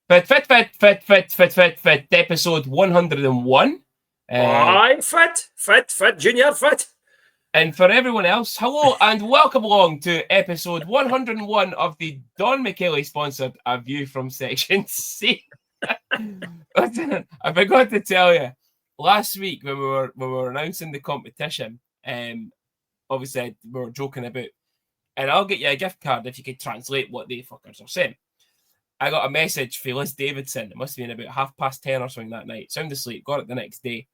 Fit, episode 101. Aye, fit, Junior, fit. And for everyone else, hello and welcome along to episode 101 of the Don McKelly sponsored A View from Section C. I forgot to tell you, last week when we were announcing the competition, obviously we were joking about, and I'll get you a gift card if you could translate what they fuckers are saying. I got a message from Liz Davidson. It must have been about 10:30 or something that night. Sound asleep. Got it the next day.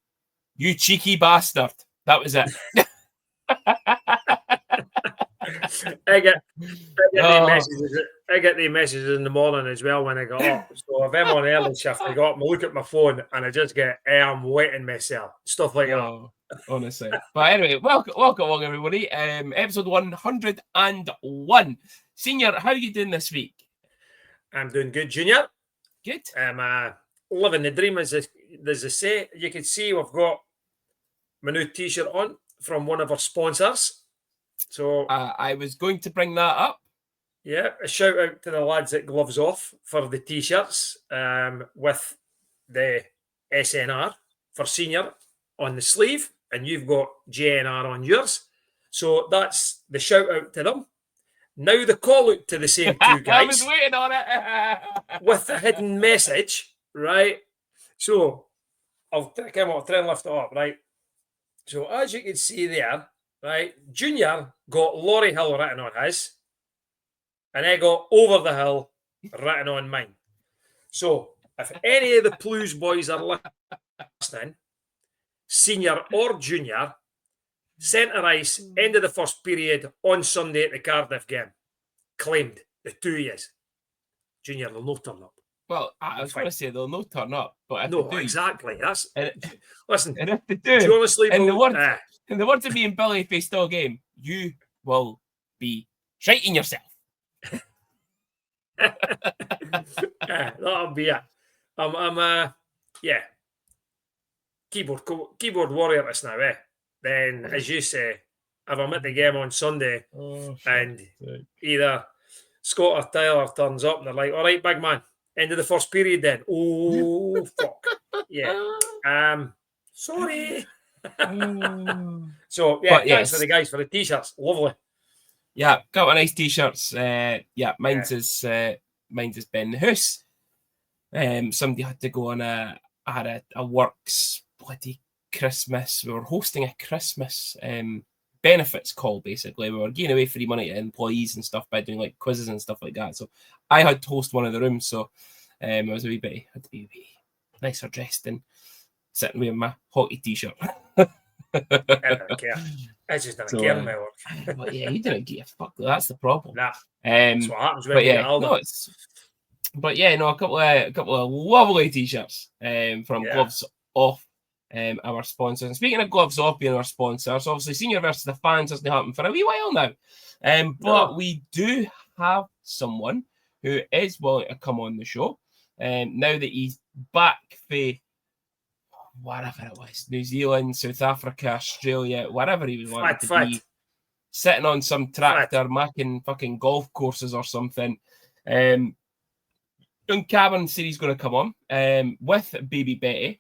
You cheeky bastard. That was it. I get the messages in the morning as well when I got up. So if I'm on early shift, I go up and look at my phone and I just get, I'm wetting myself. Stuff like that. Honestly. But anyway, welcome along, everybody. Episode 101. Senior, how are you doing this week? I'm doing good, Junior. Good. I'm living the dream, as they say. You can see we've got my new T-shirt on from one of our sponsors. So I was going to bring that up. Yeah, a shout out to the lads at Gloves Off for the T-shirts with the SNR for senior on the sleeve, and you've got JNR on yours. So that's the shout out to them. Now the call out to the same two guys. I was waiting on it. With the hidden message, right? So I'll try and lift it up, right? So as you can see there, right, Junior got Laurie Hill written on his, and I got Over the Hill written on mine. So if any of the Blues boys are listening, senior or junior, centre ice, end of the first period on Sunday at the Cardiff game. Claimed the 2 years. Junior, they'll not turn up. Well, I was going to say they'll not turn up, but if no, they do, exactly. Listen. And if they do, honestly, in the words of me and Billy faced all game, you will be shiting yourself. That'll be it. I'm keyboard warrior this now, eh? Then, as you say, if I'm at the game on Sunday and either Scott or Tyler turns up and they're like, all right, big man, end of the first period then. Oh, fuck. Yeah. Sorry. So, yeah, thanks for the guys for the T-shirts. Lovely. Yeah, got a nice T-shirts. Mine's is Ben the House. Somebody had to go on I had a works bloody Christmas. We were hosting a Christmas benefits call, basically. We were giving away free money to employees and stuff by doing like quizzes and stuff like that. So I had to host one of the rooms. So I was had to be nicer dressed and sitting with my hockey T-shirt. I don't care. I just don't care in my work. But yeah, you didn't give a fuck. That's the problem. Nah. That's what happens when a couple of lovely T-shirts from Gloves Off, our sponsors. And speaking of Gloves Off being our sponsors, obviously Senior versus the Fans hasn't happened for a wee while now. But we do have someone who is willing to come on the show. Now that he's back for whatever it was, New Zealand, South Africa, Australia, wherever he was wanting to be, sitting on some tractor, making fucking golf courses or something. Young Cameron said he's going to come on with Baby Betty.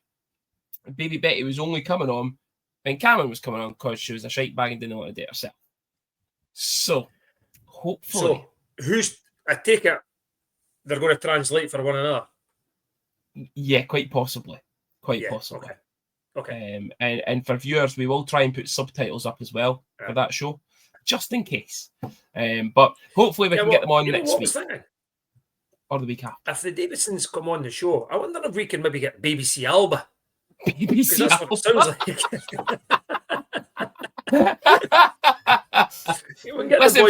Baby Betty was only coming on when Cameron was coming on because she was a shite bag and didn't want to date herself. So, hopefully. So, I take it they're going to translate for one another? Yeah, quite possibly. Quite possibly. Okay. And for viewers, we will try and put subtitles up as well for that show, just in case. But hopefully we can get them on next week. Or the week after. If the Davidsons come on the show, I wonder if we can maybe get BBC Alba. BBC Alba. That's what it sounds like. Listen,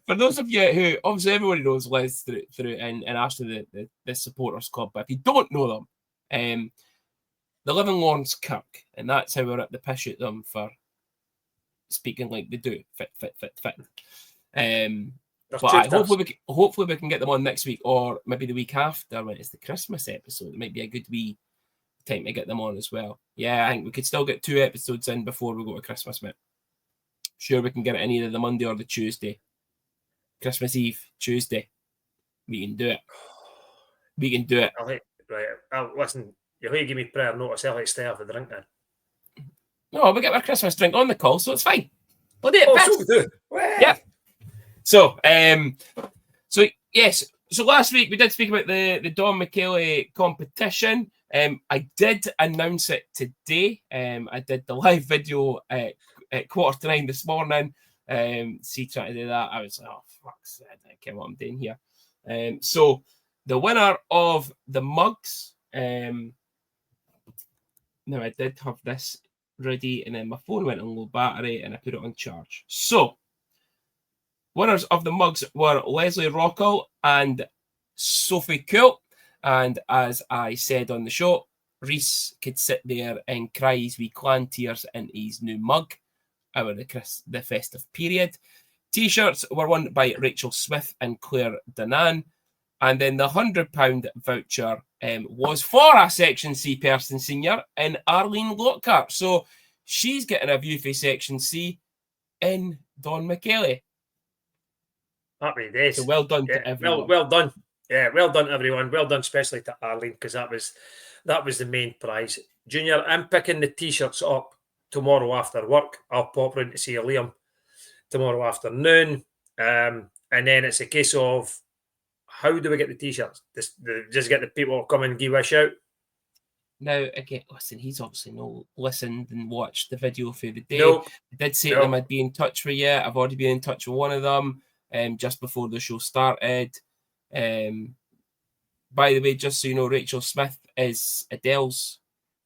for those of you who, obviously everybody knows Liz through and Ashley, the supporters club, but if you don't know them, they live in Lawrence Kirk, and that's how we're at the piss at them for speaking like they do. Fit. But hopefully we can get them on next week or maybe the week after when it's the Christmas episode. It might be a good wee time to get them on as well. Yeah, I think we could still get 2 episodes in before we go to Christmas, mate. Sure, we can get it in either the Monday or the Tuesday. Christmas Eve, Tuesday. We can do it. We can do it. Listen, you'll have to give me prior notice. I'll stay off a drink then. No, we get our Christmas drink on the call, so it's fine. We'll do it. Oh, so we do. Yeah. So, yes. So last week we did speak about the Don McKelly competition. I did announce it today. I did the live video at 9:15 this morning. Trying to do that. I was like, oh, fuck's sake, I can't what I'm doing here. So the winner of the mugs. Now I did have this ready, and then my phone went on low battery, and I put it on charge. So winners of the mugs were Leslie Rockall and Sophie Cool. And as I said on the show, Reese could sit there and cry his wee clan tears in his new mug over the festive period. T-shirts were won by Rachel Smith and Claire Danan. And then the £100 voucher was for a Section C person senior in Arlene Lockhart. So she's getting a view for Section C in Don McKelly. Happy days. So well done to everyone. Well done. Yeah, well done, everyone. Well done, especially to Arlene, because that was the main prize. Junior, I'm picking the T-shirts up tomorrow after work. I'll pop round to see Liam tomorrow afternoon. And then it's a case of, how do we get the T-shirts? Just get the people to come and give a shout? Now, again, listen, he's obviously not listened and watched the video for the day. Nope. I did say to them I'd be in touch with you. I've already been in touch with one of them just before the show started. By the way, just so you know, Rachel Smith is Adele's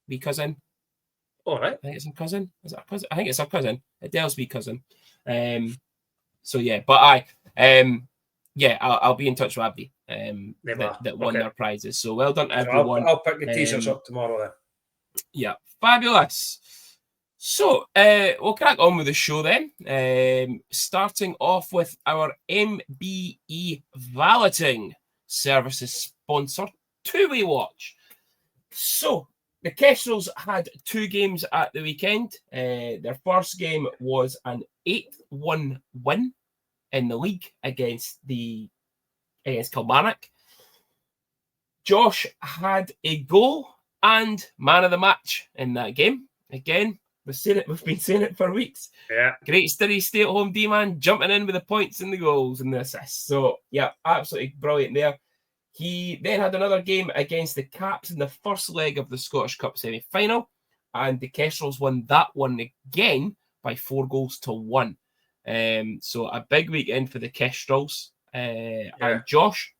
wee cousin. All right. I think it's her cousin. Is it her cousin? I think it's her cousin. Adele's wee cousin. So yeah, but I'll be in touch with Abby that won their prizes. So well done to everyone. I'll pick the T-shirts up tomorrow then. Yeah, fabulous. So we'll crack on with the show then. Starting off with our MBE Valeting Services sponsor, Two-Way Watch. So the Kestrels had 2 games at the weekend. Their first game was an 8-1 win in the league against Kilmarnock. Josh had a goal and man of the match in that game. Again, we've been saying it for weeks. Yeah. Great steady stay-at-home D-man, jumping in with the points and the goals and the assists. So, yeah, absolutely brilliant there. He then had another game against the Caps in the first leg of the Scottish Cup semi-final, and the Kestrels won that one again by 4-1. So a big weekend for the Kestrels and Josh.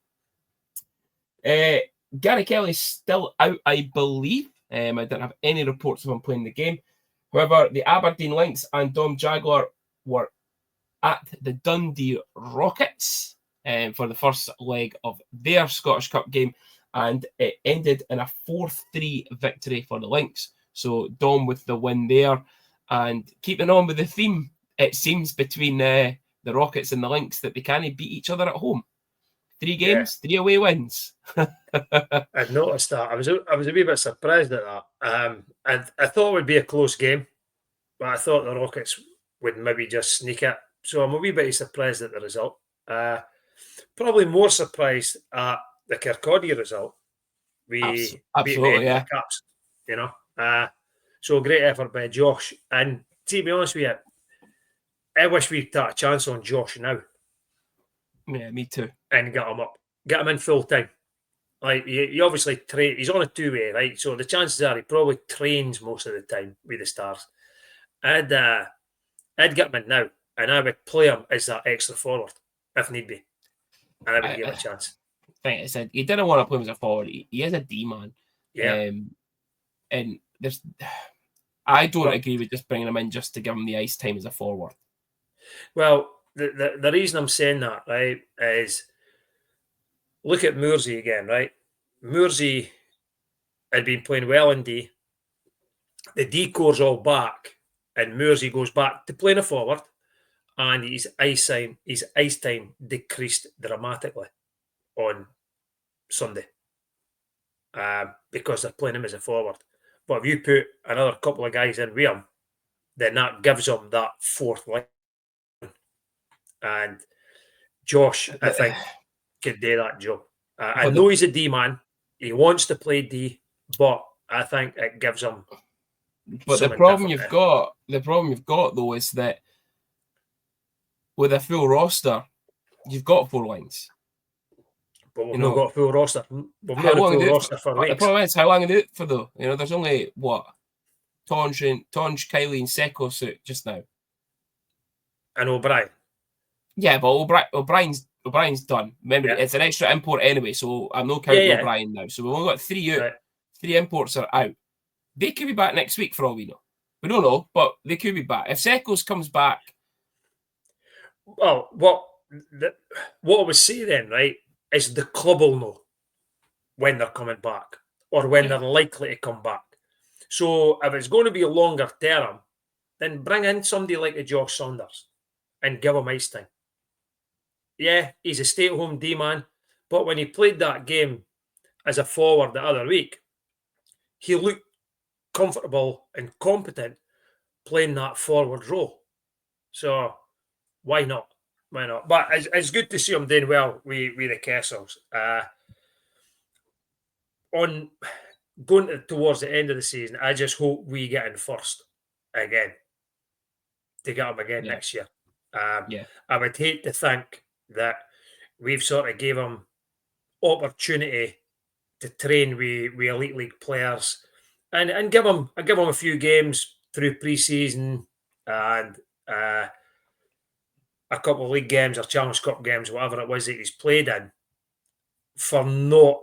Gary Kelly's still out, I believe. I didn't have any reports of him playing the game. However, the Aberdeen Lynx and Dom Jaguar were at the Dundee Rockets for the first leg of their Scottish Cup game, and it ended in a 4-3 victory for the Lynx. So Dom with the win there, and keeping on with the theme, it seems, between the Rockets and the Lynx that they can't beat each other at home. 3 games, 3 away wins. I'd noticed that. I was a wee bit surprised at that. I thought it would be a close game, but I thought the Rockets would maybe just sneak it. So I'm a wee bit surprised at the result. Probably more surprised at the Kirkcaldy result. We absolutely, the Caps, you know. So great effort by Josh. And to be honest with you, I wish we'd take a chance on Josh now. Yeah, me too. And get him in full time. Like he obviously he's on a 2-way, right? So the chances are he probably trains most of the time with the Stars. I'd get him in now, and I would play him as that extra forward if need be, and I would give him a chance. I think I said you didn't want to play him as a forward. He is a D man. Yeah. And I don't agree with just bringing him in just to give him the ice time as a forward. Well, the reason I'm saying that, right, is look at Moorsey again, right? Moorsey had been playing well in D. The D core's all back, and Moorsey goes back to playing a forward, and his ice time decreased dramatically on Sunday because they're playing him as a forward. But if you put another couple of guys in with him, then that gives him that fourth line. And Josh, I think, could do that job. I know he's a D man. He wants to play D, but I think it gives him. But the problem you've got though is that with a full roster, you've got 4 lines. But we've not got a full roster. We've not had a full roster for weeks. The problem is, how long do they do it for though? There's only what? Tonge, Kylie, and Sekos out just now. And O'Brien. Yeah, but O'Brien's done. Remember, it's an extra import anyway, so I'm not counting O'Brien now. So we've only got 3 out. Right. 3 imports are out. They could be back next week for all we know. We don't know, but they could be back. If Sekos comes back... Well, what I would say then, right, is the club will know when they're coming back or when they're likely to come back. So if it's going to be a longer term, then bring in somebody like a Josh Saunders and give him ice time. Yeah, he's a stay-at-home D-man, but when he played that game as a forward the other week, he looked comfortable and competent playing that forward role. So why not? Why not? But it's good to see him doing well with the Kessels. On going towards the end of the season, I just hope we get in first again to get him again next year. I would hate to think that we've sort of gave him opportunity to train with elite league players and give him a few games through pre-season and a couple of league games or Challenge Cup games, whatever it was that he's played in, for not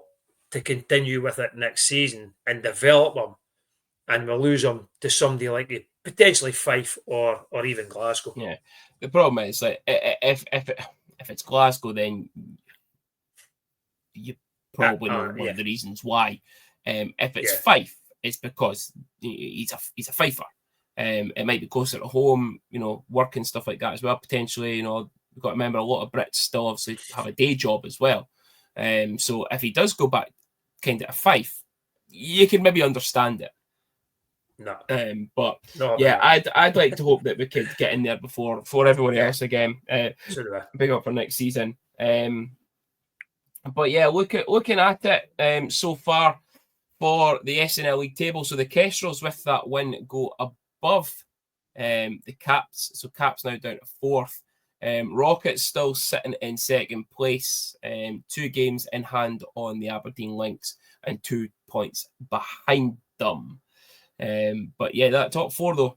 to continue with it next season and develop him, and we'll lose him to somebody like potentially Fife or even Glasgow. Yeah, the problem is like if it's Glasgow, then you probably know one of the reasons why. If it's Fife, it's because he's a Fifer. It might be closer to home, work and stuff like that as well. Potentially, we've got to remember a lot of Brits still obviously have a day job as well. So if he does go back kind of a Fife, you can maybe understand it. No. I'd like to hope that we could get in there before everyone else again. Big up for next season. But yeah, looking at it so far for the SNL League table. So the Kestrels with that win go above the Caps. So Caps now down to 4th. Rockets still sitting in 2nd place. 2 games in hand on the Aberdeen Lynx and 2 points behind them. But yeah, that top 4 though.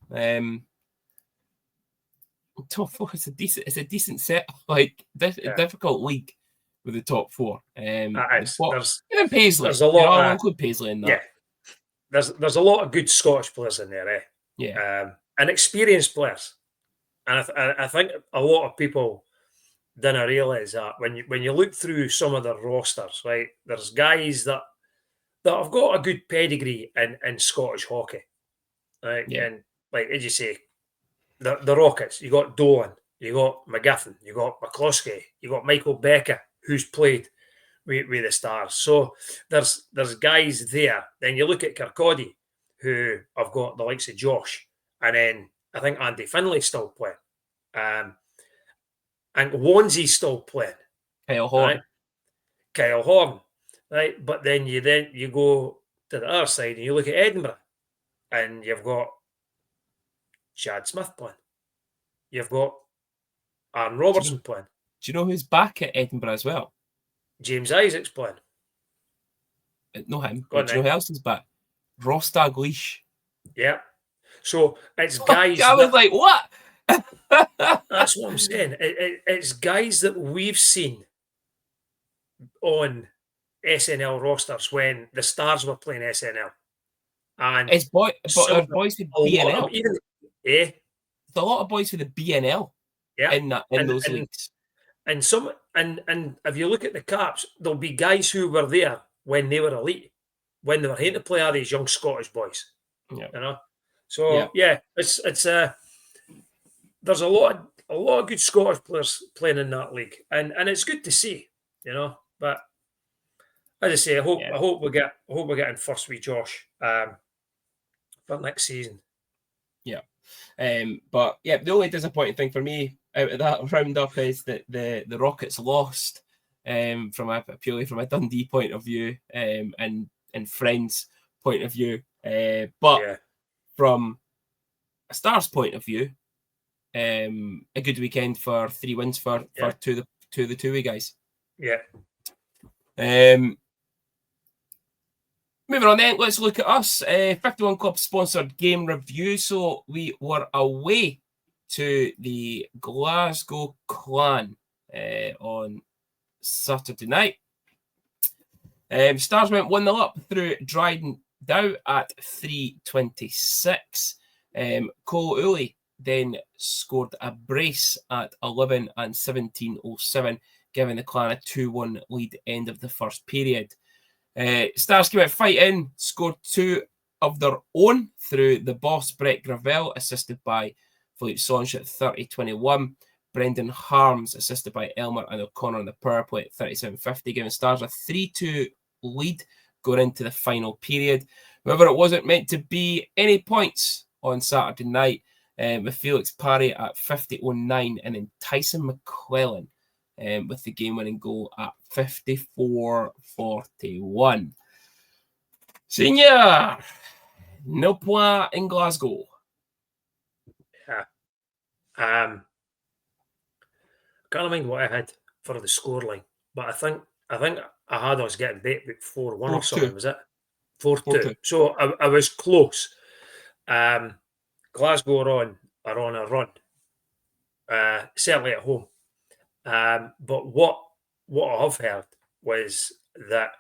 Top 4 is a decent set. Like difficult league with the top 4. Even Paisley. There's a lot. I'll include Paisley in that. Yeah, there's a lot of good Scottish players in there, eh? Yeah, and experienced players. And I think a lot of people didn't realise that when you look through some of the rosters, right? There's guys that have got a good pedigree in Scottish hockey, right? Yeah. And like as you say, the Rockets, you got Dolan, you got McGiffin, you got McCloskey, you got Michael Becker, who's played with the Stars. So there's guys there. Then you look at Kirkcaldy, who have got the likes of Josh, and then I think Andy Finlay's still playing. And Wansley's still playing. Kyle Horn. Right? Kyle Horn. Right? But then you go to the other side and you look at Edinburgh and you've got Chad Smith playing. You've got Aaron Robertson playing. Do you know who's back at Edinburgh as well? James Isaac's playing. No him. Do you know who else is back? Ross Dalglish. Yeah. So it's guys. I was like, what? That's what I'm saying. It's guys that we've seen on SNL rosters when the Stars were playing SNL. And it's boys with BNL. There's a lot of boys with the BNL in those leagues. And if you look at the Caps, there'll be guys who were there when they were elite, when they were here to play all these young Scottish boys. Yeah. So it's there's a lot of good Scottish players playing in that league, and it's good to see, But as I say, I hope we get in first with Josh for next season. Yeah, but yeah, the only disappointing thing for me out of that roundup is that the Rockets lost purely from a Dundee point of view, and friends point of view. But from a Stars point of view, a good weekend for 3 wins for the two-way guys. Yeah. Moving on then, let's look at us. 51 Club sponsored game review. So we were away to the Glasgow Clan on Saturday night. Stars went 1-0 up through Dryden Dow at 3:26. Cole Uli then scored a brace at 11 and 17:07, giving the Clan a 2-1 lead end of the first period. Stars came out fighting, scored 2 of their own through the boss Brett Gravel, assisted by Philippe Songe at 30:21. Brendan Harms, assisted by Elmer and O'Connor on the power play at 37:50, giving Stars a 3-2 lead going into the final period. However, it wasn't meant to be any points on Saturday night, with Felix Parry at 50:09 and then Tyson McClellan with the game-winning goal at 54:41. Senior, no point in Glasgow. Yeah. I can't mind what I had for the scoreline, but I think I had us getting beat with 4-1 or something. Was it 4-2? So I was close. Glasgow are on a run, certainly at home. But what I have heard was that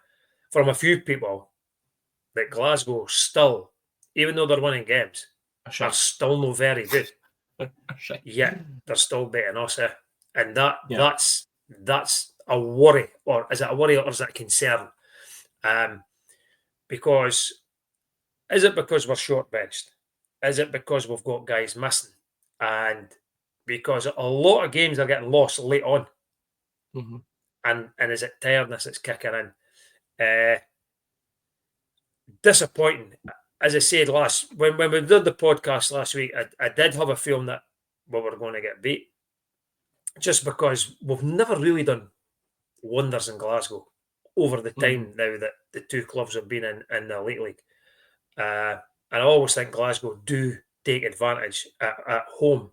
from a few people that Glasgow still, even though they're winning games, are still not very good. Yet they're still beating us, and that's a worry, or is it a worry, or is it a concern? Because is it because we're short benched? Is it because we've got guys missing? And because a lot of games are getting lost late on. Mm-hmm. And is it tiredness that's kicking in? Disappointing. As I said when we did the podcast last week, I did have a feeling that we were going to get beat. Just because we've never really done wonders in Glasgow over the time now that the two clubs have been in the Elite League. And I always think Glasgow do take advantage at home.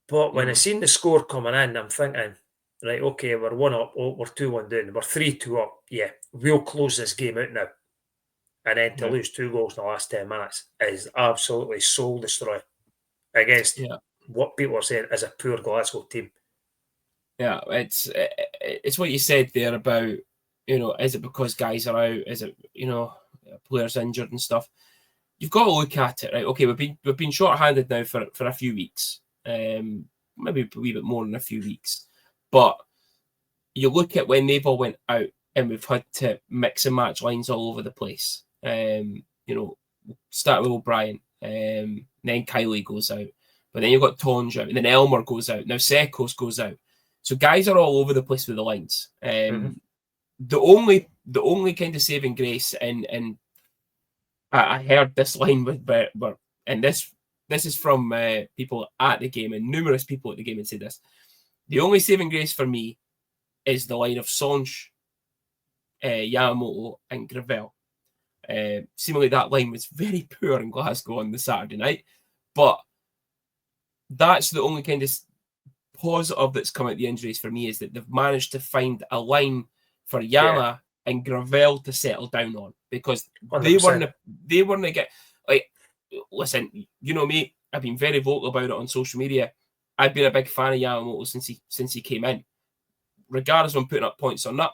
But when I seen the score coming in, I'm thinking, right, okay, we're 1 up, we're 2-1 down, we're 3-2 up. Yeah, we'll close this game out now. And then to lose 2 goals in the last 10 minutes is absolutely soul destroying against what people are saying is a poor Glasgow team. Yeah, it's what you said there about, is it because guys are out? Is it, players injured and stuff? You've got to look at it, right? Okay, we've been short-handed now for a few weeks. Maybe a wee bit more than a few weeks. But you look at when they've all went out and we've had to mix and match lines all over the place. Start with O'Brien, then Kylie goes out, but then you've got Tonge out, and then Elmer goes out. Now Sekos goes out. So guys are all over the place with the lines. The only kind of saving grace, and I heard this line and this is from people at the game, and numerous people at the game, and say this: the only saving grace for me is the line of Songe, Yamamoto, and Gravel. Seemingly that line was very poor in Glasgow on the Saturday night, but that's the only kind of positive that's come out of the injuries for me, is that they've managed to find a line for Yama and Gravel to settle down on, because 100%. they weren't get, like, listen, you know me, I've been very vocal about it on social media. I've been a big fan of Yamamoto since he came in, regardless of him putting up points or not.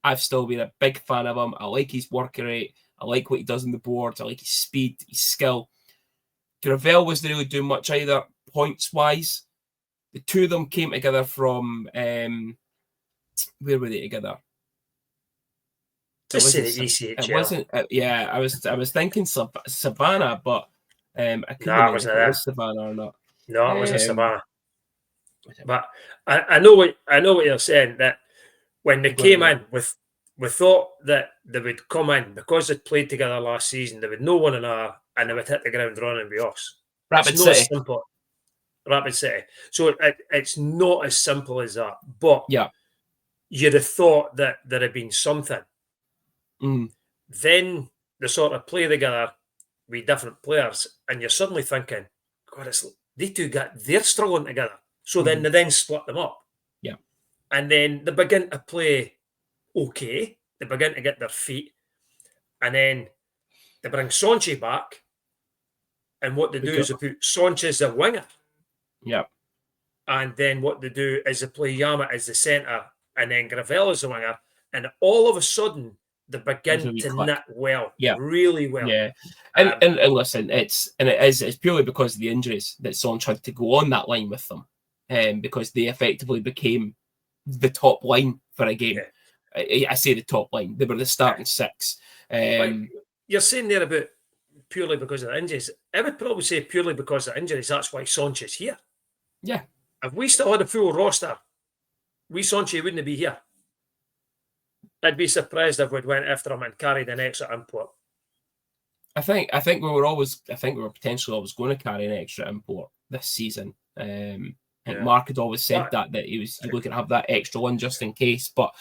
I've still been a big fan of him. I like his work rate. I like what he does on the boards. I like his speed, his skill. Gravel wasn't really doing much either, points-wise. The two of them came together from... where were they together? Just say the ECHL. It wasn't... I was thinking Savannah, but I couldn't remember if it was Savannah or not. No, it wasn't Savannah. But I know what you're saying, that when they came in, we thought that they would come in because they'd played together last season. They would know one another and they would hit the ground running with us. Rapid it's City. Simple. Rapid City. So it's not as simple as that. But Yeah. you'd have thought that there had been something. Then they sort of play together with different players, and you're suddenly thinking, God, they're struggling together. So then they split them up. Yeah. And then they begin to play okay. They begin to get their feet. And then they bring Sonchi back. And what they do is they put Sonchi as a winger. Yeah. And then what they do is they play Yama as the centre and then Gravel as the winger. And all of a sudden, they begin to knit well. Yeah. Really well. Yeah. And listen, it's purely because of the injuries that Sonch had to go on that line with them. Because they effectively became the top line for a game. Yeah. I say the top line. They were the starting six. You're saying there about purely because of the injuries. I would probably say purely because of the injuries. That's why Sonch is here. Yeah. If we still had a full roster, Sonchi wouldn't be here. I'd be surprised if we'd went after him and carried an extra import. I think we were potentially always going to carry an extra import this season. Mark had always said that he was looking to have that extra one just in case. But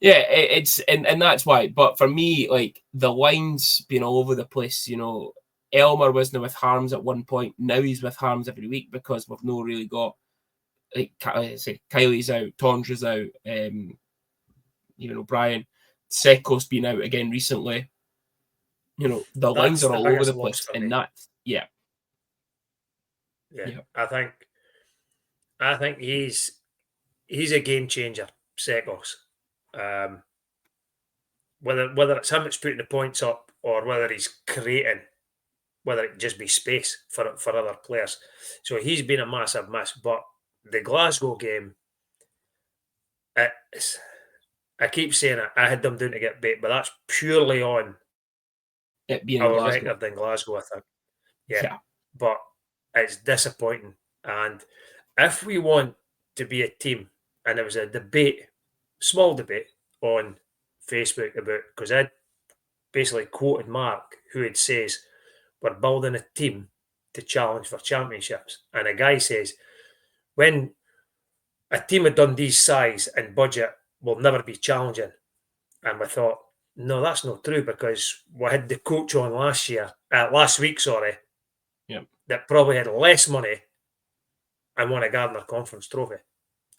yeah, it's and that's why. But for me, like the lines being all over the place, you know, Elmer wasn't with Harms at one point. Now he's with Harms every week because we've not really got, like I say, Kylie's out, Tondra's out, even O'Brien, Seko's been out again recently. You know, the lines are all over the place, and that's yeah. I think he's a game changer, Sekos. Whether it's him that's putting the points up or whether he's creating, whether it just be space for other players. So he's been a massive miss. But the Glasgow game, I keep saying it, I had them doing to get bait, but that's purely on it being our record in Glasgow, I think. Yeah. But it's disappointing. And if we want to be a team, and there was a debate, small debate on Facebook about, because I basically quoted Mark, who had says, we're building a team to challenge for championships. And a guy says, when a team of Dundee's size and budget will never be challenging. And we thought, no, that's not true, because we had the coach on last week, that probably had less money and won a Gardner Conference trophy.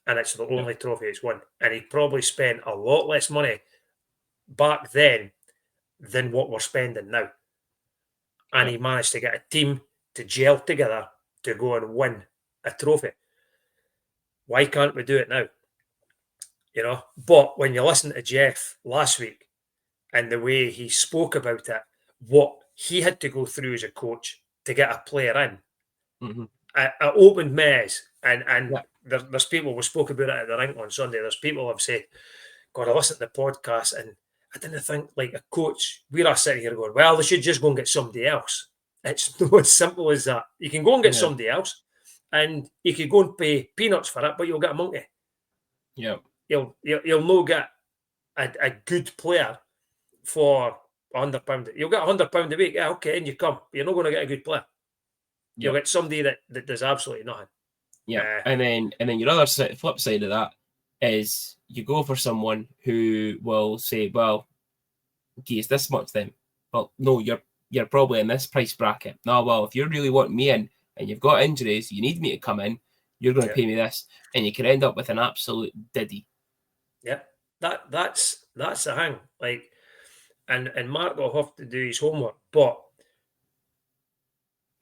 And it's the only trophy it's won. And he probably spent a lot less money back then than what we're spending now. And he managed to get a team to gel together to go and win a trophy. Why can't we do it now? You know, but when you listen to Jeff last week and the way he spoke about it, what he had to go through as a coach to get a player in, it opened my eyes. And there's people, we spoke about it at the rink on Sunday, there's people who have said, God, I listened to the podcast and I didn't think like a coach, we're all sitting here going, well, they should just go and get somebody else. It's not as simple as that. You can go and get somebody else and you could go and pay peanuts for it, but you'll get a monkey. Yeah. You'll no get a good player for £100. You'll get £100 a week. Yeah, okay, and you come. But you're not going to get a good player. You'll get somebody that does absolutely nothing. Yeah, and then your other flip side of that is you go for someone who will say, well, okay, it's this much then. Well, no, you're probably in this price bracket. No, well, if you're really wanting me in and you've got injuries, you need me to come in, you're going to pay me this, and you can end up with an absolute diddy. Yeah, that's the thing. Like, and Mark will have to do his homework, but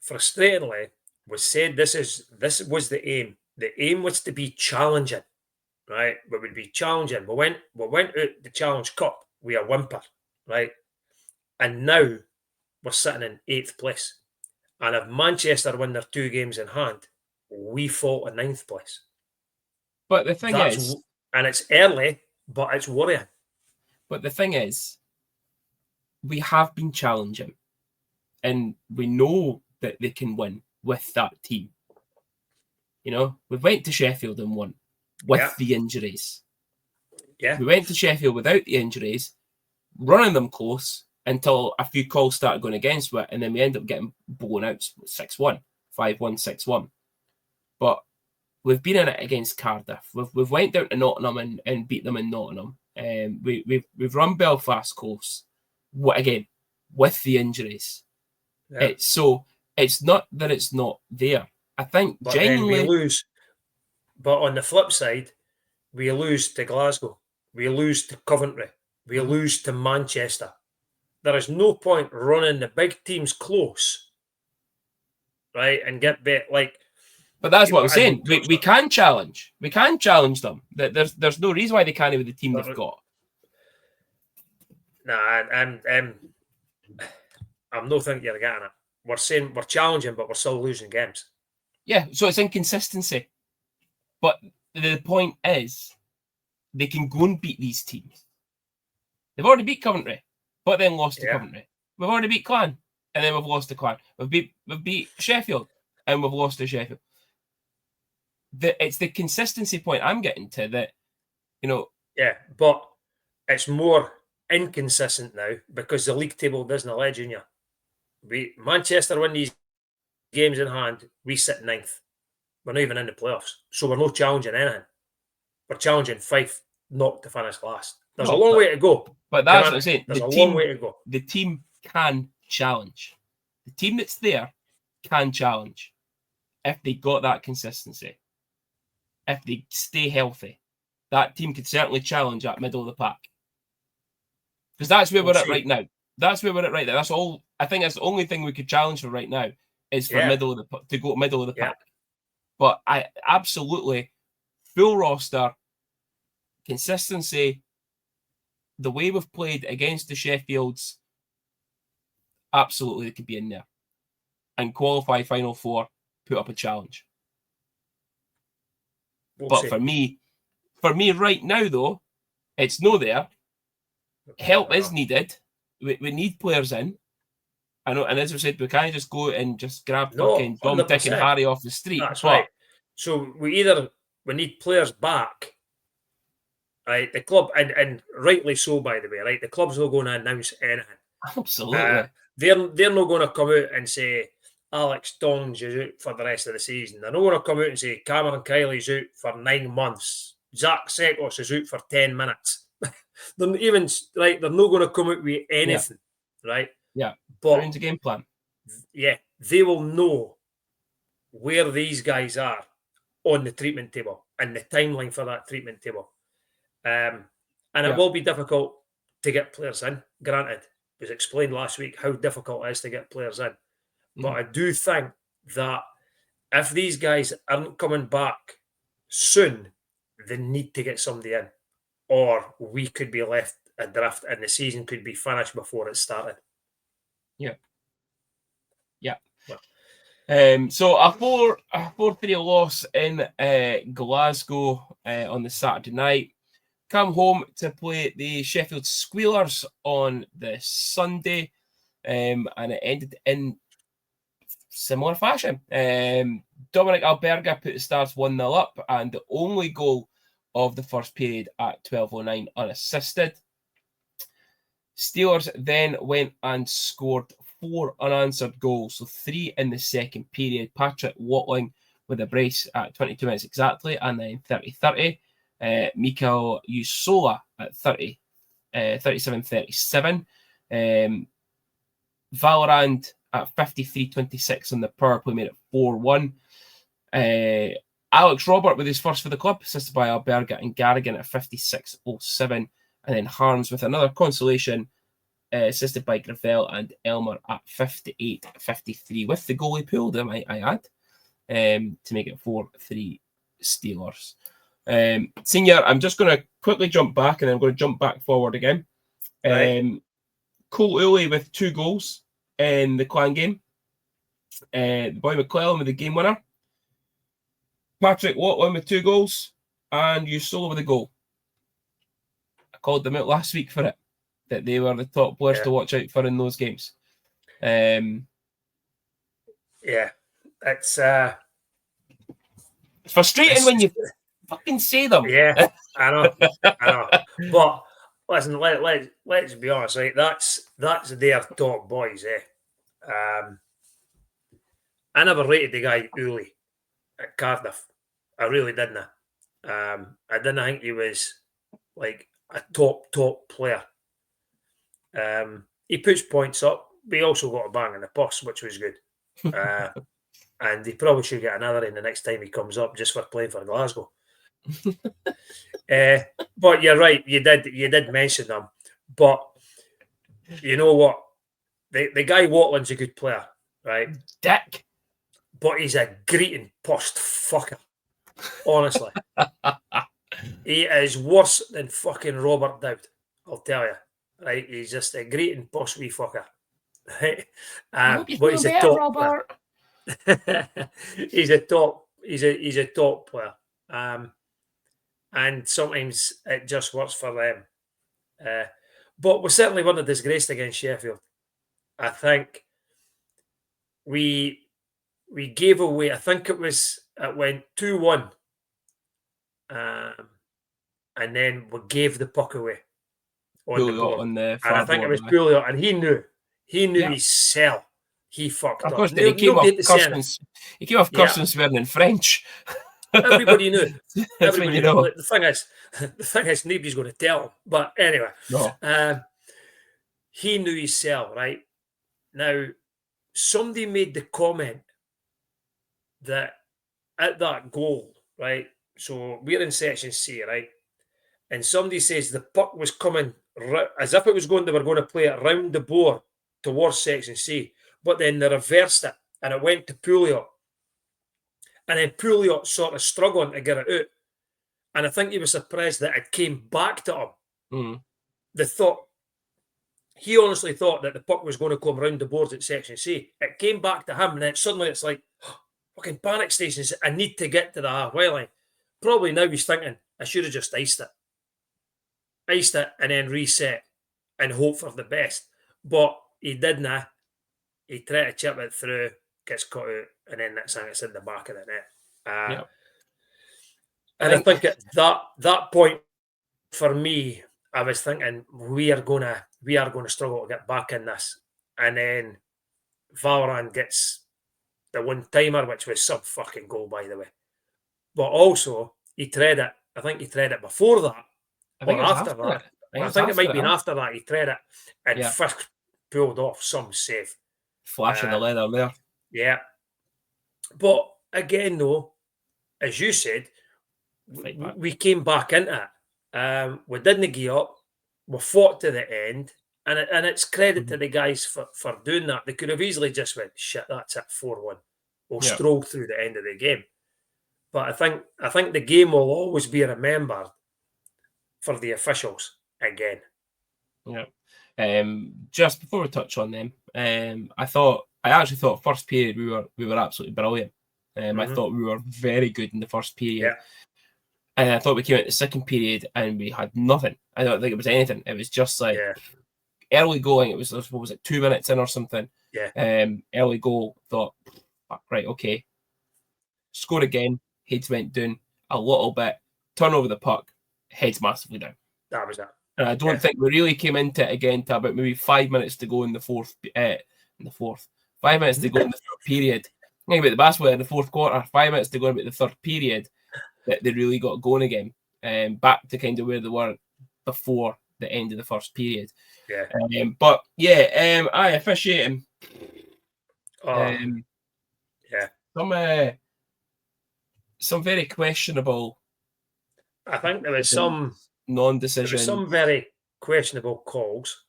frustratingly, we said this was the aim. The aim was to be challenging, right? We would be challenging. We went out the Challenge Cup with a whimper, right? And now we're sitting in 8th place. And if Manchester win their 2 games in hand, we fall in 9th place. But the thing is, and it's early, but it's worrying. But the thing is, we have been challenging, and we know that they can win with that team. You know, we went to Sheffield and won with the injuries. Yeah, we went to Sheffield without the injuries, running them close until a few calls started going against it, and then we end up getting blown out 6-1, 5-1, 6-1. but we've been in it against Cardiff. We've went down to Nottingham and beat them in Nottingham. We've run Belfast close. Again, with the injuries. Yeah. It's not that it's not there. I think but genuinely then we lose. But on the flip side, we lose to Glasgow. We lose to Coventry. We lose to Manchester. There is no point running the big teams close, right, and get bet like. But that's what I'm saying. We can challenge. We can challenge them. There's no reason why they can't with the team they've got. Nah, I'm not thinking you're getting it. We're saying we're challenging, but we're still losing games. Yeah, so it's inconsistency. But the point is, they can go and beat these teams. They've already beat Coventry, but then lost to Coventry. We've already beat Clan, and then we've lost to Clan. We've beat Sheffield, and we've lost to Sheffield. It's the consistency point I'm getting to that, Yeah, but it's more inconsistent now because the league table doesn't legend you. Manchester win these games in hand, we sit ninth. We're not even in the playoffs, so we're not challenging anything. We're challenging Fife not to finish last. There's a long way to go. But that's what I'm saying. There's a long way to go. The team can challenge. The team that's there can challenge if they got that consistency. If they stay healthy, that team could certainly challenge that middle of the pack. Because that's where we're at right now. That's where we're at right now. That's all. I think that's the only thing we could challenge for right now is for middle of the pack. But I absolutely full roster, consistency, the way we've played against the Sheffields, absolutely they could be in there and qualify Final Four, put up a challenge. But for me right now though, it's no there. Help is needed. We need players in. I know, and as I said, we can't just go and just grab fucking Dom, Dick, and Harry off the street. That's right. So we need players back, right? The club, and rightly so, by the way, right? The club's not going to announce anything. Absolutely. They're not going to come out and say Alex Donge is out for the rest of the season. They're not going to come out and say Cameron Kiley's out for 9 months. Zach Sekos is out for 10 minutes. They're not going to come out with anything, right? Yeah. But around the game plan. Yeah, they will know where these guys are on the treatment table and the timeline for that treatment table. And it will be difficult to get players in. Granted, it was explained last week how difficult it is to get players in. But I do think that if these guys aren't coming back soon, they need to get somebody in. Or we could be left adrift and the season could be finished before it started. Yeah. So a 4-3 loss in Glasgow on the Saturday night. Come home to play the Sheffield Squealers on the Sunday, and it ended in similar fashion. Dominic Alberga put the Stars 1-0 up, and the only goal of the first period at 12:09 unassisted. Steelers then went and scored 4 unanswered goals, so 3 in the second period. Patrick Watling with a brace at 22 minutes exactly, and then 30-30. Mikael Usola at 37-37. Valorant at 53-26 on the power play made it 4-1. Alex Robert with his first for the club, assisted by Alberga and Garrigan at 56-07. And then Harms with another consolation, assisted by Gravel and Elmer at 58-53, with the goalie pulled, I might add, to make it 4-3 Steelers. Senior, I'm just going to quickly jump back, and then I'm going to jump back forward again. Right. Cole Uli with 2 goals in the Clan game. The boy McClellan with the game winner. Patrick Watling with 2 goals, and Usola with a goal. I called them out last week for it, that they were the top players to watch out for in those games. It's frustrating when you fucking say them. Yeah, I know. But listen, let's be honest, right? That's their top boys, I never rated the guy Uli. at Cardiff. I really didn't. I didn't think he was like a top player. He puts points up. We also got a bang in the purse, which was good. And he probably should get another in the next time he comes up, just for playing for Glasgow. But you're right. You did mention them, but you know what? The guy Watlin's a good player, right? Dick. But he's a greeting post fucker. Honestly. He is worse than fucking Robert Dowd, I'll tell you. Right? He's just a greeting post wee fucker. Right? But he's a top Robert. He's a top player. And sometimes it just works for them. But we certainly weren't disgraced against Sheffield. I think we gave away, I think it went 2-1. And then we gave the puck away on the board. And I think it was Pouliot, and he knew his cell. He fucked up. He came off cursing, swearing in French. Everybody knew. Everybody knew. The thing is, nobody's going to tell him. But anyway, he knew his cell, right? Now, somebody made the comment that at that goal, right? So we're in section C, right? And somebody says the puck was coming as if it was they were going to play it round the board towards section C, but then they reversed it and it went to Pouliot. And then Pouliot sort of struggling to get it out. And I think he was surprised that it came back to him. He honestly thought that the puck was going to come round the boards at section C. It came back to him, and then suddenly it's like, fucking panic stations. I need to get to the halfway line. Probably now he's thinking, I should have just iced it. Iced it and then reset and hope for the best. But he didn't. He tried to chip it through, gets caught out, and then next thing it's in the back of the net. And I think at that point, for me, I was thinking we are gonna struggle to get back in this. And then Valorant gets the one-timer, which was some fucking goal, by the way. But also, he tried it. I think he tried it before that. Or after that. I think it might have been after that he tried it and first pulled off some save. Flashing the leather there. Yeah. But again, though, as you said, we came back into it. We didn't give up. We fought to the end. And it's credit to the guys for doing that. They could have easily just went, shit, that's it, 4-1. We'll stroll through the end of the game. But I think the game will always be remembered for the officials again. Yeah. Just before we touch on them, I actually thought first period we were absolutely brilliant. I thought we were very good in the first period. Yeah. And I thought we came out the second period and we had nothing. I don't think it was anything. It was just like early going. It was, what was it, 2 minutes in or something? Yeah. Early goal. Thought, right, okay. Score again. Heads went down a little bit. Turn over the puck. Heads massively down. That was it. And I don't think we really came into it again to about maybe 5 minutes to go in the fourth. 5 minutes to go in the third period. Think about the basketball in the fourth quarter. 5 minutes to go about the third period. That they really got going again. Back to kind of where they were before the end of the first period. Yeah. But yeah, I officiating. Some very questionable. I think there was some non-decision. There was some very questionable calls.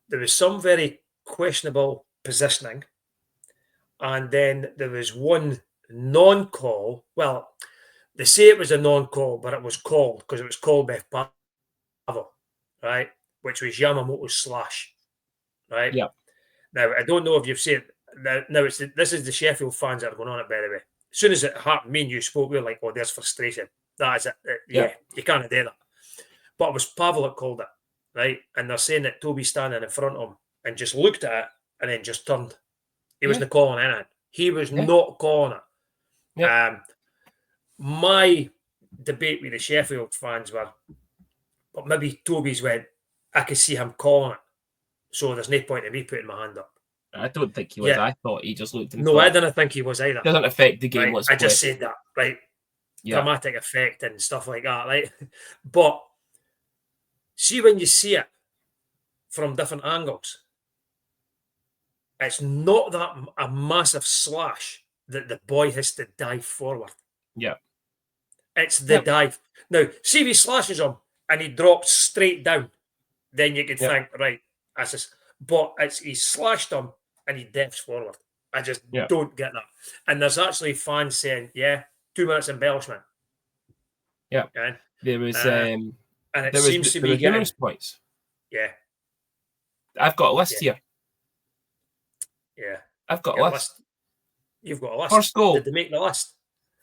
There was some very questionable positioning. And then there was one non-call. Well, they say it was a non-call, but it was called because it was called by Pavel, right? Which was Yamamoto's slash, right? Yeah. Now, I don't know if you've seen it. Now this is the Sheffield fans that are going on it, by the way. As soon as it happened, me and you spoke, we were like, oh, there's frustration. That is it. You can't do that. But it was Pavel that called it, right? And they're saying that Toby's standing in front of him and just looked at it and then just turned. He wasn't calling anything. He was not calling it. Yeah. My debate with the Sheffield fans were, but maybe Toby's went, I could see him calling it. So there's no point in me putting my hand up. I don't think he was. I thought he just looked and No, thought, I didn't think he was either. Doesn't affect the game. Right? Let's I play. just said that, right? Yeah. Dramatic effect and stuff like that, right? But see, when you see it from different angles, it's not that a massive slash that the boy has to dive forward. Yeah. It's the dive. Now, see if he slashes him and he drops straight down, then you could think, right, that's just, but he slashed him and he dives forward. I just don't get that. And there's actually fans saying, 2 minutes embellishment. Yeah. Okay? There was and it there seems was, to there be was numerous points. Yeah. I've got a list here. Yeah. I've got a list. You've got a list. First goal. Did they make the list?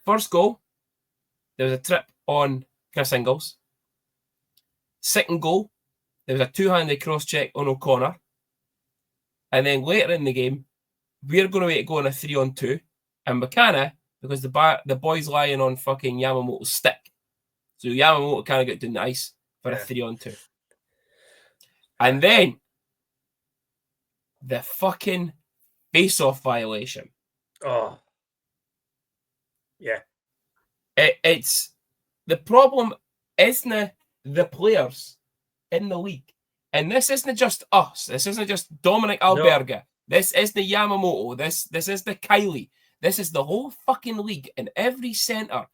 First goal, there was a trip on Chris Ingles. Second goal, there was a two-handed cross-check on O'Connor. And then later in the game, we're going to go on a 3-on-2. And McKenna, because the boy's lying on fucking Yamamoto's stick. So Yamamoto kind of got down the ice for a 3-on-2. And then the fucking face-off violation. Oh. Yeah. It's the problem isn't the players in the league. And this isn't just us. This isn't just Dominic Alberga. No. This isn't Yamamoto. This is the Kylie. This is the whole fucking league and every centre.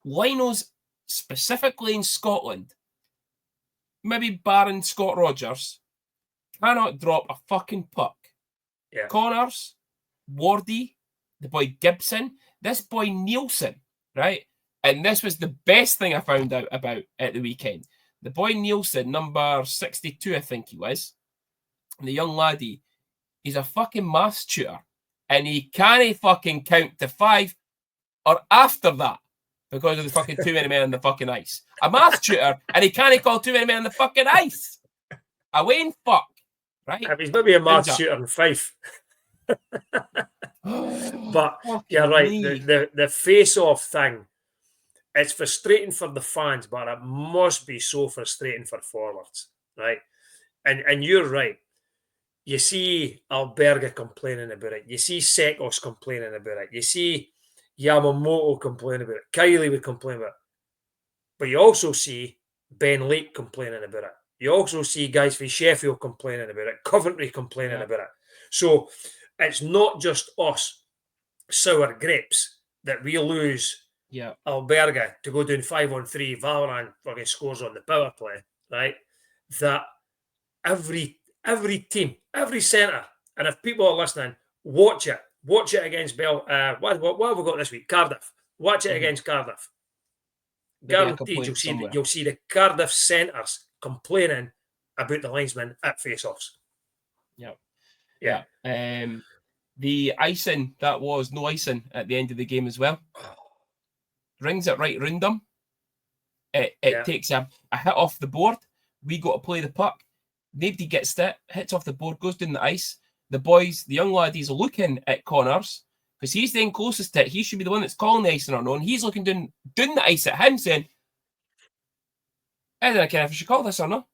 Linos, specifically in Scotland, maybe barring Scott Rogers, cannot drop a fucking puck. Yeah. Connors, Wardy, the boy Gibson, this boy Nielsen, right? And this was the best thing I found out about at the weekend. The boy Nielsen, number 62, I think he was, the young laddie, he's a fucking maths tutor. And he can't fucking count to 5 or after that because of the fucking too many men on the fucking ice. A maths tutor, and he can't call too many men on the fucking ice. A Wayne fuck, right? He's maybe a maths tutor in Fife. But you're right. The face-off thing, it's frustrating for the fans, but it must be so frustrating for forwards, right? And you're right. You see Alberga complaining about it. You see Sekos complaining about it. You see Yamamoto complaining about it. Kylie would complain about it. But you also see Ben Lake complaining about it. You also see guys from Sheffield complaining about it. Coventry complaining about it. So it's not just us sour grapes that we lose Alberga to go down 5-on-3. Valorant fucking scores on the power play, right? That every team, every centre, and if people are listening, watch it. Watch it against what have we got this week? Cardiff. Watch it against Cardiff. Guaranteed you'll see the Cardiff centres complaining about the linesmen at face-offs. Yeah. The icing, that was no icing at the end of the game as well. Rings it right round them. It takes a hit off the board. We got to play the puck. Nobody gets it, hits off the board, goes down the ice. The boys, the young laddies, are looking at Connors because he's then closest to it. He should be the one that's calling the icing or no. And he's looking down the ice at him saying, I don't know if I should call this or no.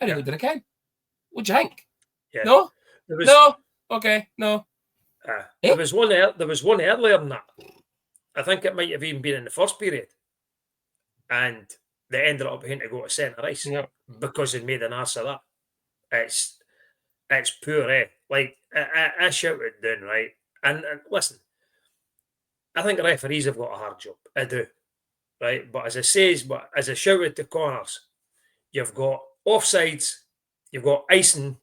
I don't know that I can. What do you think? Yeah. No? No? Okay, no. There was one earlier than that. I think it might have even been in the first period. And they ended up having to go to centre ice because they made an ass of that. It's poor, eh? Like, I shouted down, right? And listen, I think referees have got a hard job. I do. Right? But as I shouted to Connors, you've got offsides, you've got icing,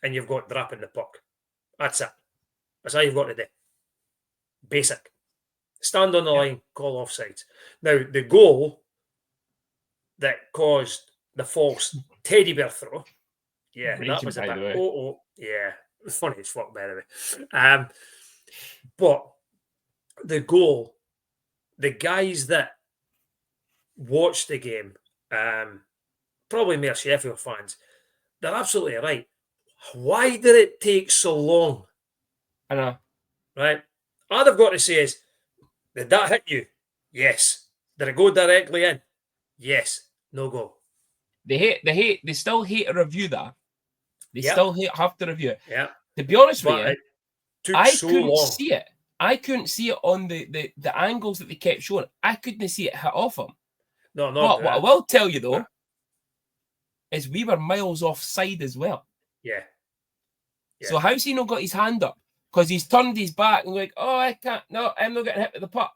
and you've got dropping the puck. That's it. That's all you've got to do. Basic. Stand on the line, call offsides. Now, the goal that caused the false teddy bear throw, that was a bit, funny as fuck, by the way. But the goal, the guys that watched the game, probably more Sheffield fans, they're absolutely right. Why did it take so long? I know. Right? All they've got to say is, did that hit you? Yes. Did it go directly in? Yes. No go. They still hate to review that. They still have to review it. Yeah. To be honest with you, It took I so couldn't long. see it. I couldn't see it on the angles that they kept showing. I couldn't see it hit off him. No, no. But what I will tell you, though, is we were miles offside as well. Yeah. So how's he not got his hand up? Because he's turned his back and like, oh, I can't. No, I'm not getting hit with the puck.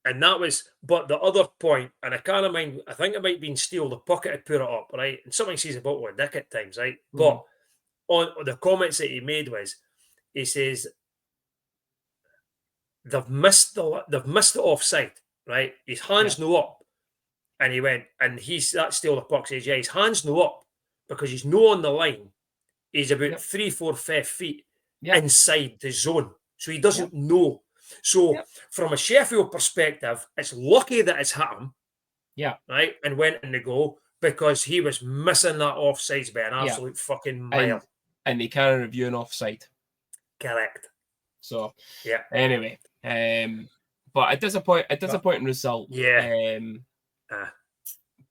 And that was, but the other point, and I can't mind, I think it might be in Steele, the pocket had put it up, right? And something says about with Dick at times, right? But on the comments that he made was, he says, they've missed the offside, right? His hands no up. And he went, and that's Steele the puck says, yeah, his hands no up because he's no on the line. He's about 3, 4, 5 feet inside the zone. So he doesn't know. So from a Sheffield perspective, it's lucky that it's hit him. Yeah. Right. And went in the goal because he was missing that offsides by an absolute fucking mile. And they can't review an offside. Correct. So anyway. But a disappointing result. Yeah.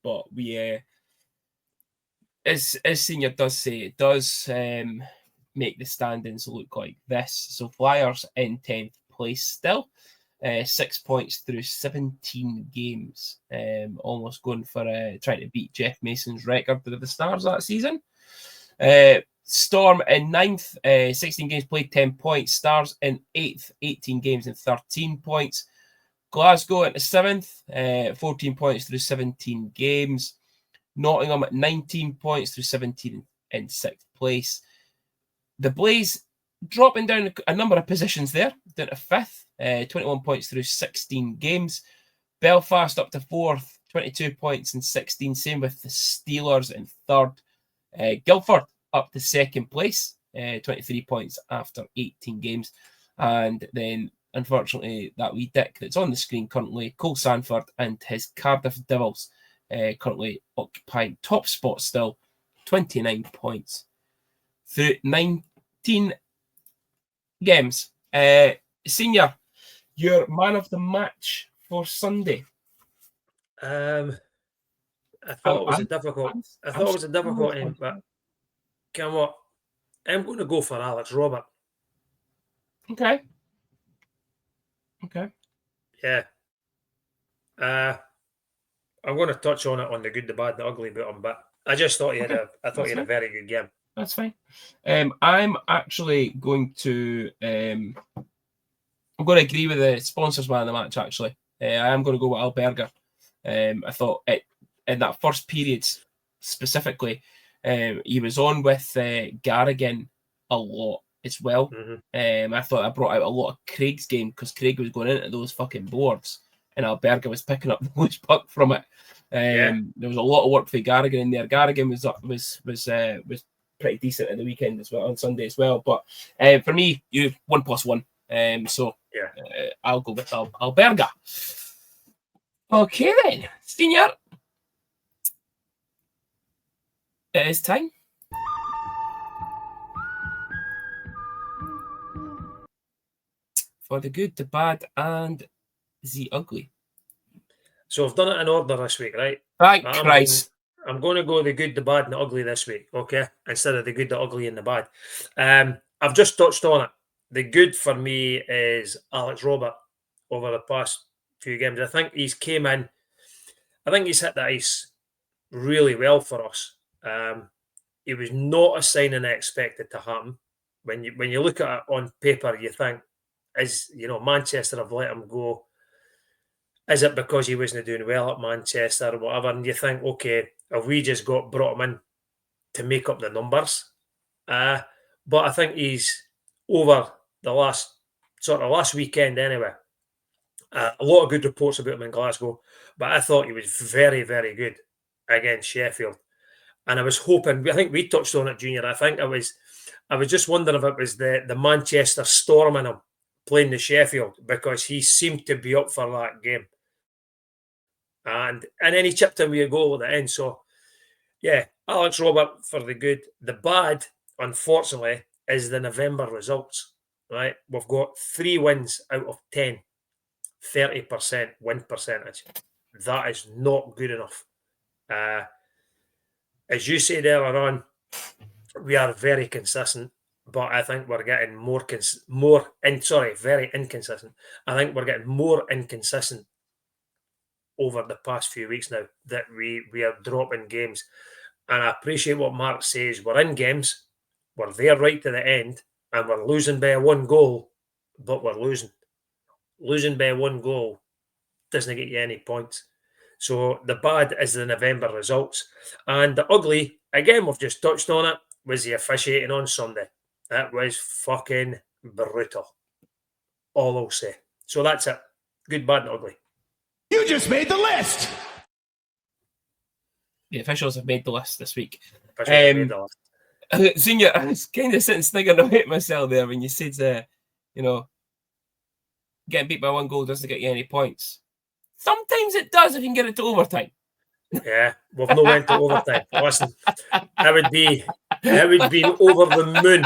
But we as Senior does say, it does make the standings look like this. So Flyers in 10th place still. 6 points through 17 games. Almost going for trying to beat Jeff Mason's record with the Stars that season. Storm in 9th, 16 games played, 10 points. Stars in 8th, 18 games and 13 points. Glasgow into 7th, 14 points through 17 games. Nottingham at 19 points through 17 in 6th place. The Blaze dropping down a number of positions there, down to 5th, 21 points through 16 games. Belfast up to 4th, 22 points in 16. Same with the Steelers in 3rd. Guildford up to 2nd place, 23 points after 18 games. And then, unfortunately, that wee dick that's on the screen currently, Cole Sanford and his Cardiff Devils, currently occupying top spot still, 29 points through 19 games. Senior, your man of the match for Sunday. I thought it was a difficult one, but come on, I'm going to go for Alex Robert. Okay. Yeah. I'm going to touch on it on the good, the bad, and the ugly about him, but I just thought he had a very good game. That's fine. I'm actually going to I'm going to agree with the sponsors man of the match. Actually, I am going to go with Alberga. I thought in that first period specifically, he was on with Garrigan a lot as well. I thought I brought out a lot of Craig's game because Craig was going into those fucking boards and Alberga was picking up the most puck from it. There was a lot of work for Garrigan in there. Garrigan was pretty decent at the weekend as well, on Sunday as well. But for me, you 1+1. I'll go with Alberga. Okay then, Senior. It is time. For the good, the bad, and the ugly. So I've done it in order this week, right? Thank Christ. I'm going to go the good, the bad, and the ugly this week, okay? Instead of the good, the ugly, and the bad. I've just touched on it. The good for me is Alex Robert over the past few games. I think he's came in. I think he's hit the ice really well for us. It was not a signing I expected to happen. When you look at it on paper, you think, Manchester have let him go. Is it because he wasn't doing well at Manchester or whatever? And you think, okay, have we just brought him in to make up the numbers? But I think he's over the last weekend anyway. A lot of good reports about him in Glasgow, but I thought he was very, very good against Sheffield. And I was hoping, I think we touched on it, Junior. I was just wondering if it was the Manchester Storm in him playing the Sheffield, because he seemed to be up for that game. And then he chipped in with a goal at the end. So, yeah, Alex Robert for the good. The bad, unfortunately, is the November results, right? We've got 3 wins out of 10, 30% win percentage. That is not good enough. As you said earlier on, We are very consistent, but I think we're getting very inconsistent. I think we're getting more inconsistent over the past few weeks now that we are dropping games. And I appreciate what Mark says. We're in games, we're there right to the end, and we're losing by 1 goal, but we're losing. Losing by 1 goal doesn't get you any points. So the bad is the November results. And the ugly, again, we've just touched on it, was the officiating on Sunday. That was fucking brutal. All I'll say. So that's it. Good, bad, and ugly. You just made the list. The officials have made the list this week. Senior, I was kind of sitting sniggering away at myself there when you said, getting beat by 1 goal doesn't get you any points. Sometimes it does if you can get it to overtime. Yeah, we've no went to overtime. Listen, it would be over the moon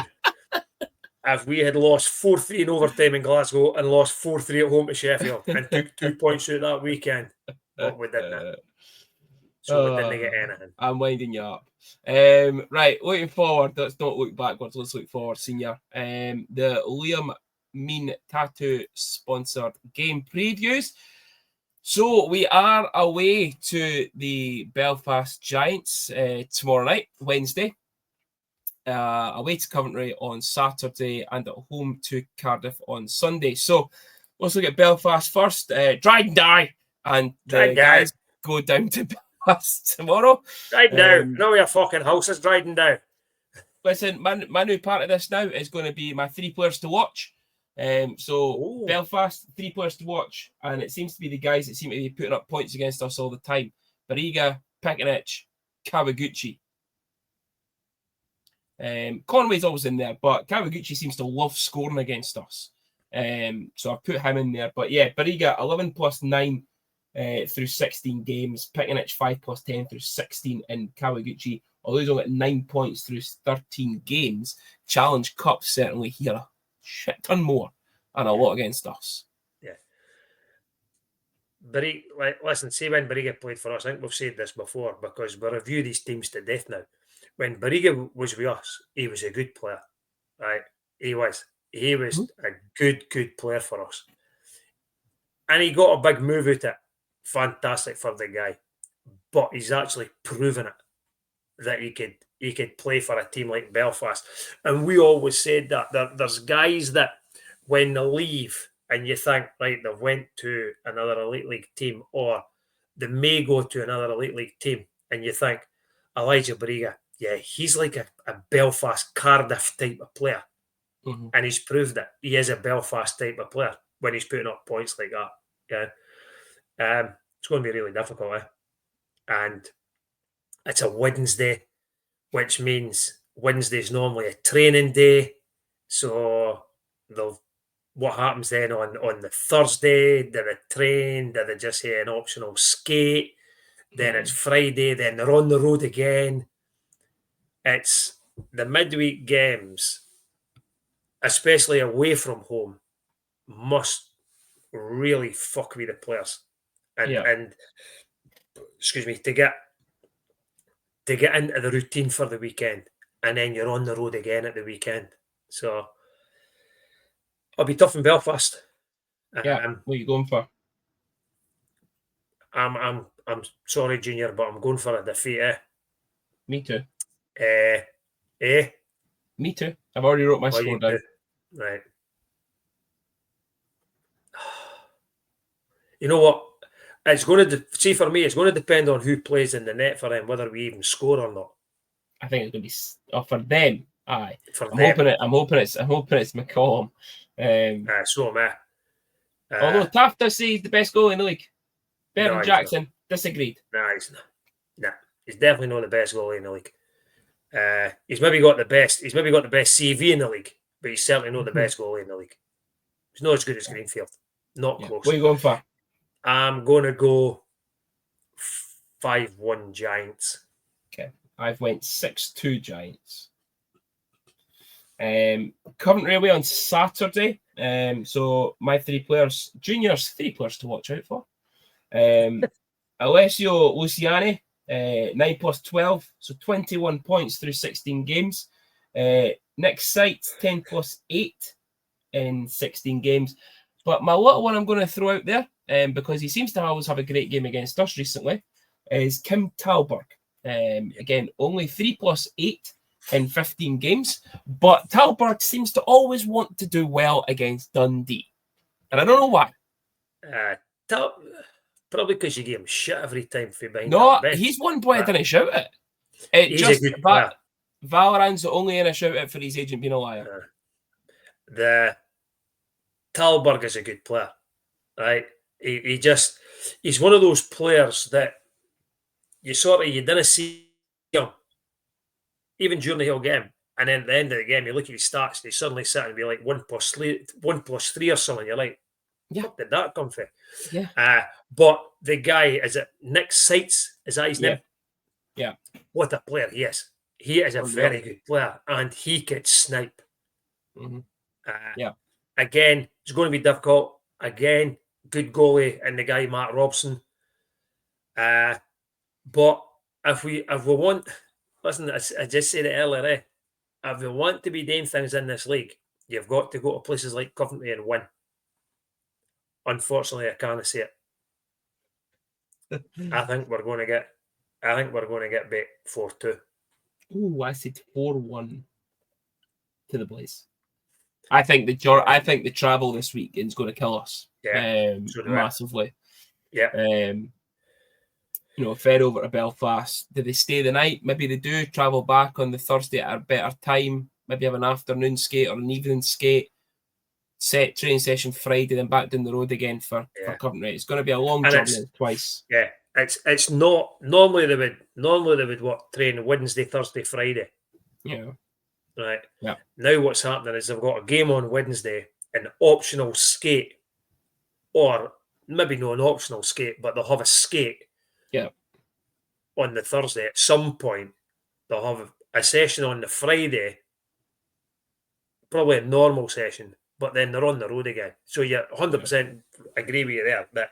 if we had lost 4-3 in overtime in Glasgow and lost 4-3 at home to Sheffield and took 2 points out that weekend. But we didn't. So we didn't get anything. I'm winding you up. Right, looking forward. Let's not look backwards. Let's look forward, Senior. The Liam Mean Tattoo sponsored game previews. So we are away to the Belfast Giants tomorrow night, Wednesday. Away to Coventry on Saturday and at home to Cardiff on Sunday. So let's look at Belfast first. Dried and die. And the guys go down to Belfast tomorrow. Dried down. No, your fucking house is dried down. Listen, my new part of this now is going to be my 3 players to watch. Ooh. Belfast, 3 players to watch, and it seems to be the guys that seem to be putting up points against us all the time. Bariga, Pekinich, Kawaguchi. Conway's always in there, but Kawaguchi seems to love scoring against us. So I put him in there. But yeah, Bariga, 11 plus 9 through 16 games. Pekinich, 5 plus 10 through 16. And Kawaguchi, although he's only got 9 points through 13 games, Challenge Cup certainly here a shit ton more and a lot against us. Yeah. Listen, see when Bariga played for us, I think we've said this before because we review these teams to death now. When Bariga was with us, he was a good player, right? He was a good player for us. And he got a big move out of it. Fantastic for the guy. But he's actually proven it that he could play for a team like Belfast. And we always said that there's guys that when they leave and you think, right, they've went to another Elite League team or they may go to another Elite League team and you think, Elijah Bariga, yeah, he's like a Belfast Cardiff type of player. Mm-hmm. And he's proved that he is a Belfast type of player when he's putting up points like that. Yeah. It's going to be really difficult, And it's a Wednesday, which means Wednesday's normally a training day. So what happens then on the Thursday? Do they train? Do they just say an optional skate? Then it's Friday. Then they're on the road again. It's the midweek games, especially away from home, must really fuck with the players. And excuse me, to get into the routine for the weekend, and then you're on the road again at the weekend. So it'll be tough in Belfast. Yeah, what are you going for? I'm sorry, Junior, but I'm going for a defeat. Me too. Me too. I've already wrote my score down. Right. You know what? It's going to see for me. It's going to depend on who plays in the net for them, whether we even score or not. I think it's going to be for them. Aye, for I'm them. hoping it's McCollum. So am I. Although Taft does say he's the best goalie in the league. Bernard Jackson disagreed. Nah, he's not. Nah, he's definitely not the best goalie in the league. He's maybe got the best CV in the league, but he's certainly not the best goalie in the league. He's not as good as Greenfield. Not close. What are you going for? I'm going to go 5-1 Giants. Okay. I've went 6-2 Giants. Coventry away on Saturday. So my 3 players, Junior's 3 players to watch out for. Alessio Luciani, 9 plus 12, so 21 points through 16 games. Nick Sites, 10 plus 8 in 16 games. But my little one I'm going to throw out there, because he seems to always have a great game against us recently, is Kim Talberg. Again, only 3 plus 8 in 15 games. But Talberg seems to always want to do well against Dundee. And I don't know why. Probably because you give him shit every time for behind No, bench. he's one boy I didn't shout at. He's just a good player. Valorant's the only in a shout out for his agent being a liar. The Talberg is a good player, right? He's one of those players that you didn't see him even during the whole game, and then at the end of the game you look at his stats and he suddenly sit and be like 1+3 or something. You're like, what did that come from? Yeah. But the guy, is it Nick Sites? Is that his name? Yeah. What a player he is. He is a very good player, and he could snipe. Mm-hmm. Again, it's going to be difficult. Again, good goalie and the guy Matt Robson. But if we want, listen, I just said it earlier. If we want to be doing things in this league, you've got to go to places like Coventry and win. Unfortunately, I can't see it. I think we're going to get beat 4-2. Ooh, I said 4-1 to the Blaze. I think the travel this week is going to kill us. Massively. Yeah. Fed over to Belfast. Do they stay the night? Maybe they do. Travel back on the Thursday at a better time. Maybe have an afternoon skate or an evening skate. Set training session Friday, then back down the road again for Coventry. It's going to be a long journey twice. Yeah, it's not normally they would train Wednesday, Thursday, Friday. Yeah. Right. Yeah. Now what's happening is they've got a game on Wednesday, an optional skate, or maybe not an optional skate, but they'll have a skate. Yeah. On the Thursday at some point, they'll have a session on the Friday, probably a normal session. But then they're on the road again. So you 100% agree with you there that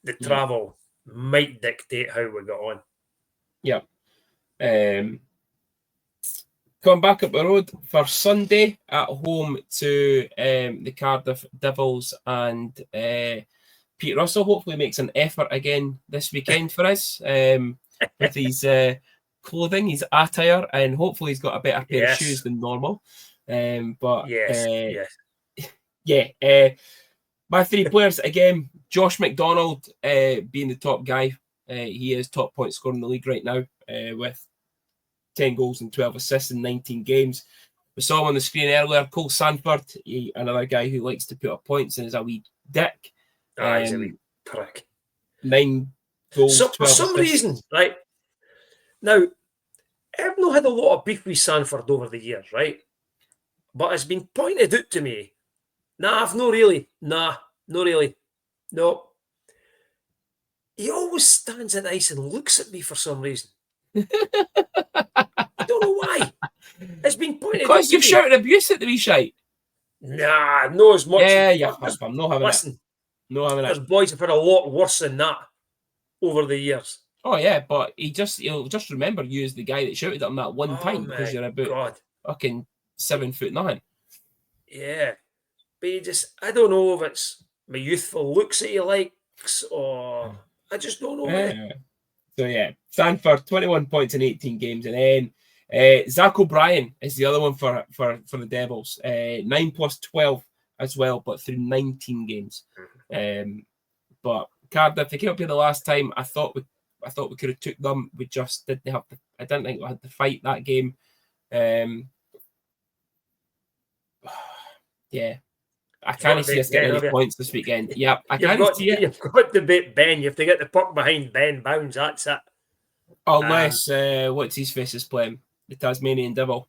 the travel might dictate how we got on. Yeah. Coming back up the road for Sunday at home to the Cardiff Devils, and Pete Russell hopefully makes an effort again this weekend for us with his clothing, his attire, and hopefully he's got a better pair of shoes than normal. My 3 players again. Josh McDonald being the top guy. He is top point scorer in the league right now with 10 goals and 12 assists in 19 games. We saw him on the screen earlier. Cole Sanford, another guy who likes to put up points and is a wee dick. He's a wee prick. 9 goals, 12 for some assists. reason, right? Now, I've not had a lot of beef with Sanford over the years, right? But it's been pointed out to me. I've not really. Not really. No. He always stands at the ice and looks at me for some reason. I don't know why. It's been pointed out because you've shouted abuse at the wee shite. No as much. Yeah, I'm not having listen, it. No having there's it. boys have had a lot worse than that over the years. Oh yeah, but he'll just remember you as the guy that shouted at him that one time because you're about fucking 7'9". Yeah. But I don't know if it's my youthful looks that he likes or I just don't know. So yeah, Sanford 21 points in 18 games, and then Zach O'Brien is the other one for the Devils. 9 plus 12 as well, but through 19 games. But Cardiff, they came up here the last time. I thought we could have took them. We just didn't have to. I didn't think we had to fight that game. Yeah. I can't see us getting any points this weekend. Yep, I can't see it. You've got to beat Ben. You have to get the puck behind Ben Bounds. That's it. Unless, what's his face is playing? The Tasmanian Devil.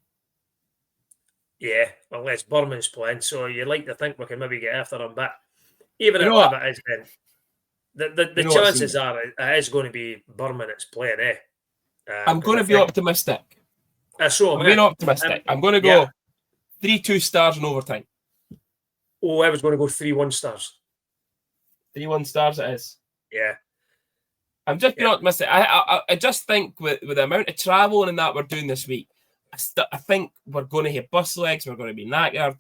Yeah, unless Burman's playing. So you like to think we can maybe get after him. But even if it is Ben, the chances are it is going to be Burman that's playing, I'm going to be optimistic. I'm being optimistic. I'm going to go 3-2 stars in overtime. Oh, I was going to go 3-1 stars. 3-1 stars it is. Yeah. I'm just being optimistic. I just think with the amount of traveling and that we're doing this week, I think we're going to hit bus legs. We're going to be knackered.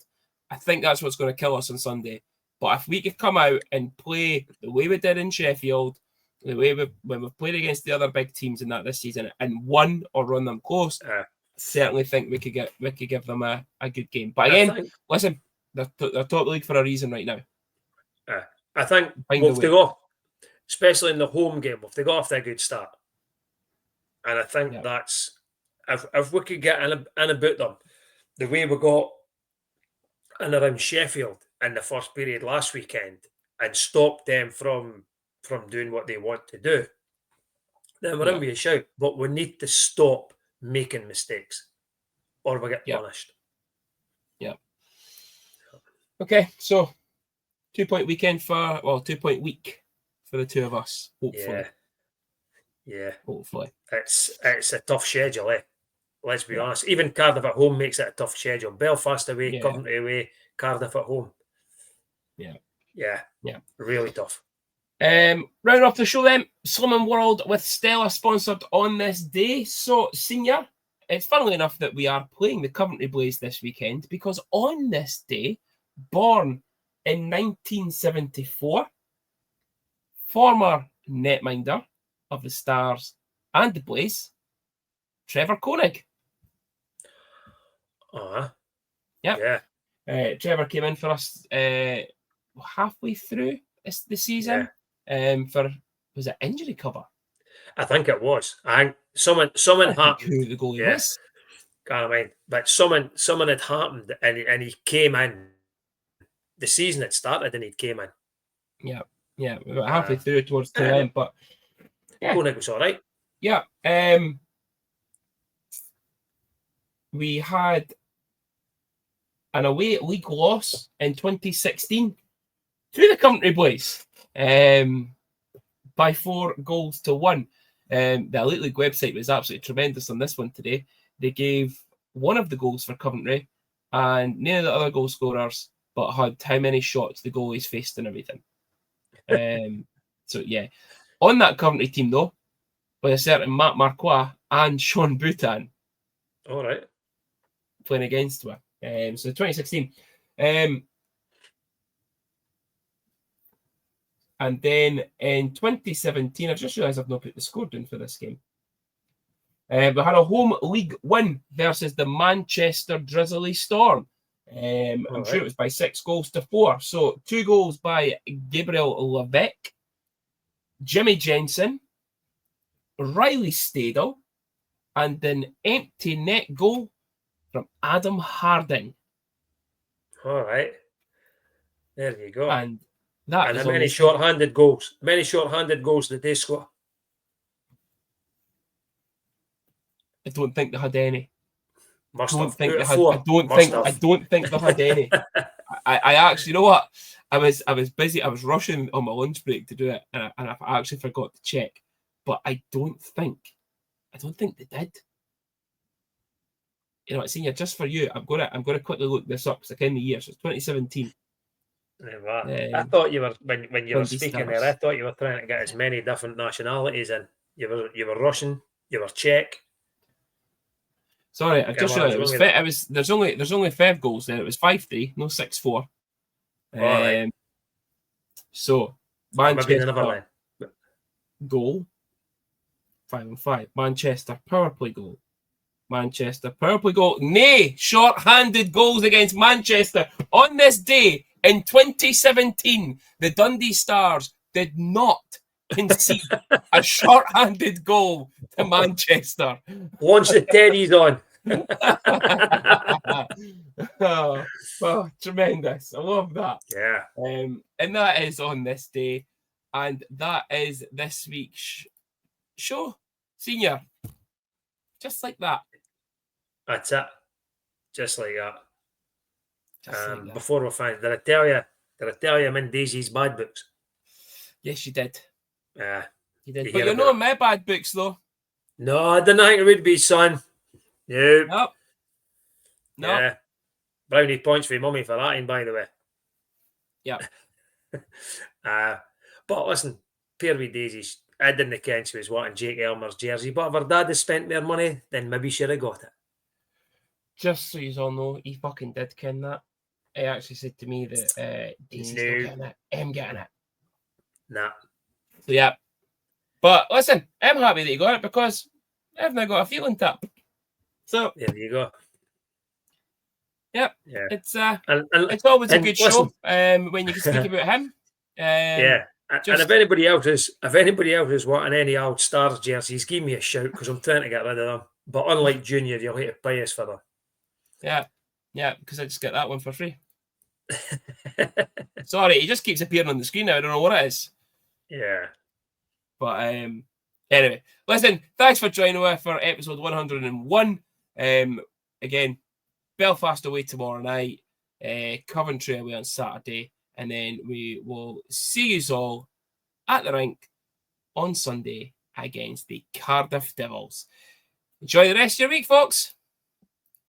I think that's what's going to kill us on Sunday. But if we could come out and play the way we did in Sheffield, the way when we've played against the other big teams in that this season and won or run them close, I certainly think we could give them a good game. But again, listen, they're top league for a reason right now. I think we'll to go, especially in the home game, we'll to go off to a good start. And I think that's if we could get in about them the way we got in around Sheffield in the first period last weekend and stop them from doing what they want to do, then we're in with a shout. But we need to stop making mistakes or we get punished. Yeah. Okay, so 2 point weekend 2 point week for the two of us, hopefully. Yeah. Hopefully. It's a tough schedule, eh? Let's be honest. Even Cardiff at home makes it a tough schedule. Belfast away, Coventry away, Cardiff at home. Yeah. Really tough. Round off the show then, Slimming World with Stella sponsored on this day. So, Senior, it's funnily enough that we are playing the Coventry Blaze this weekend because on this day, born in 1974, former netminder of the Stars and the Blaze, Trevor Koenig. Yeah. Trevor came in for us halfway through the season for, was it injury cover? I think it was. I think someone happened. Who the goalie was. Can't mind. But someone had happened and he came in. The season had started and he came in. Yeah. We were halfway through towards the end, but Koenig was all right. Yeah. We had an away league loss in 2016 to the Coventry Blaze by 4-1. The Elite League website was absolutely tremendous on this one today. They gave one of the goals for Coventry and none of the other goal scorers, but had how many shots the goalies faced and everything. On that Coventry team though, with a certain Matt Marquis and Sean Boutan. All right. Playing against her. So 2016. And then in 2017, I've just realised I've not put the score down for this game. We had a home league win versus the Manchester Drizzly Storm. I'm sure it was by 6-4. So 2 goals by Gabriel Levesque, Jimmy Jensen, Riley Stadel, and an empty net goal from Adam Harding. All right. There you go. And that is many short-handed goals. Many short-handed goals did they score? I don't think they had any. I don't think they had any. I actually, you know what? I was busy. I was rushing on my lunch break to do it, and I actually forgot to check. But I don't think they did. You know, Senior, just for you, I'm gonna quickly look this up because I can the year. So it's 2017. I thought you were when you were speaking there. I thought you were trying to get as many different nationalities in. You were Russian. You were Czech. Sorry, I just realised there's only 5 goals there. It was 5-3, no 6-4. Right. So Manchester goal 5-5. Manchester power play goal. Nay, short-handed goals against Manchester on this day in 2017. The Dundee Stars did not concede a short-handed goal to Manchester. Launch the teddies on. oh, tremendous. I love that. Yeah. And that is on this day. And that is this week's show. Senior. Just like that. That's it. Just like that. Like that. Before we find, did I tell you I'm in Daisy's bad books? Yes, you did. Yeah. You did. But you're not in my bad books, though. No, I didn't think it would be, son. No. Yeah. Brownie points for your mummy for that, by the way. Yeah. But listen, pair with Daisy's. I didn't ken she was wanting Jake Elmer's jersey, but if her dad had spent their money, then maybe she'd have got it. just so you all know, he fucking did ken that. He actually said to me that Dean's not getting it. I'm getting it. Nah. So, yeah. But listen, I'm happy that you got it because I've now got a feeling tap. So there you go. Yep. Yeah. It's always a good show when you can speak about him. Yeah. And if anybody else is wanting any old Stars jerseys, give me a shout because I'm trying to get rid of them. But unlike Junior, you'll have to pay us for them. Yeah, because I just get that one for free. Sorry, he just keeps appearing on the screen now. I don't know what it is. Yeah. But anyway, listen, thanks for joining us for episode 101. Again, Belfast away tomorrow night, Coventry away on Saturday, and then we will see you all at the rink on Sunday against the Cardiff Devils. Enjoy the rest of your week, folks.